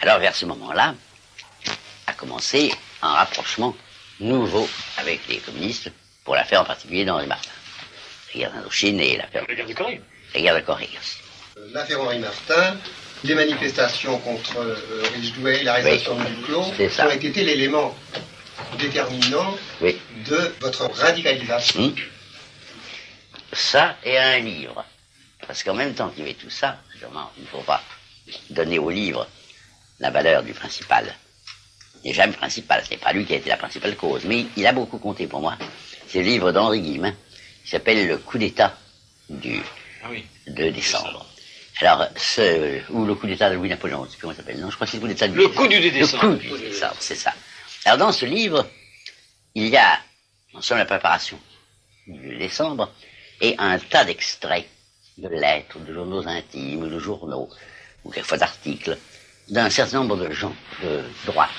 Alors, vers ce moment-là, a commencé un rapprochement nouveau avec les communistes pour l'affaire en particulier d'Henri Martin. La guerre d'Indochine et l'affaire... La guerre de Corée. La guerre de Corée aussi. L'affaire Henri Martin, les manifestations contre Ridgeway, l'arrestation de Duclos, ont été l'élément déterminant de votre radicalisation. Ça et un livre. Parce qu'en même temps qu'il y avait tout ça, évidemment, il ne faut pas donner au livre la valeur du principal. Déjà le principal, ce n'est pas lui qui a été la principale cause, mais il a beaucoup compté pour moi. C'est le livre d'Henri Guillemin, qui s'appelle Le coup d'État du 2 décembre. Alors, ou le coup d'État de Louis-Napoléon, comment ça s'appelle? Non, je crois que c'est le coup d'État du... Le coup du 2 décembre. Le coup du 2 décembre, c'est ça. Alors, dans ce livre, il y a, non seulement la préparation du décembre, et un tas d'extraits de lettres, de journaux intimes, de journaux, ou quelquefois d'articles, d'un certain nombre de gens de droite,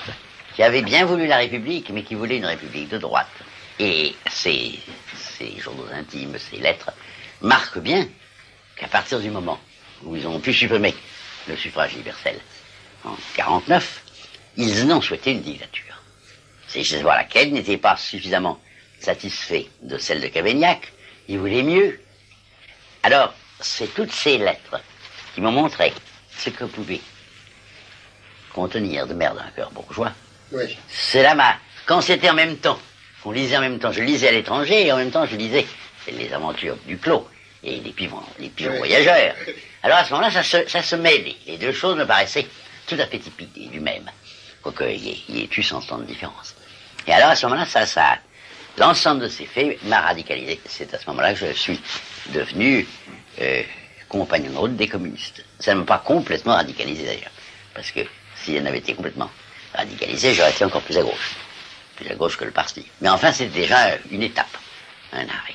qui avaient bien voulu la République, mais qui voulaient une République de droite. Et ces journaux intimes, ces lettres, marquent bien qu'à partir du moment où ils ont pu supprimer le suffrage universel en 1949, ils n'ont souhaité une dictature. C'est chez laquelle n'était pas suffisamment satisfait de celle de Cavaignac, ils voulaient mieux. Alors, c'est toutes ces lettres qui m'ont montré ce que pouvait contenir de merde un cœur bourgeois. Oui. C'est là, quand c'était en même temps, qu'on lisait en même temps, je lisais à l'étranger et en même temps je lisais les aventures du Clos et les pigeons voyageurs. Alors à ce moment-là, ça se mêlait. Les deux choses me paraissaient tout à fait typiques du même, quoique il y ait eu 100 ans de différence. Et alors à ce moment-là, l'ensemble de ces faits m'a radicalisé. C'est à ce moment-là que je suis devenu compagnon de route des communistes. Ça ne m'a pas complètement radicalisé d'ailleurs, parce que si elle avait été complètement radicalisé, j'aurais été encore plus à gauche que le parti. Mais enfin, c'était déjà une étape, un arrêt.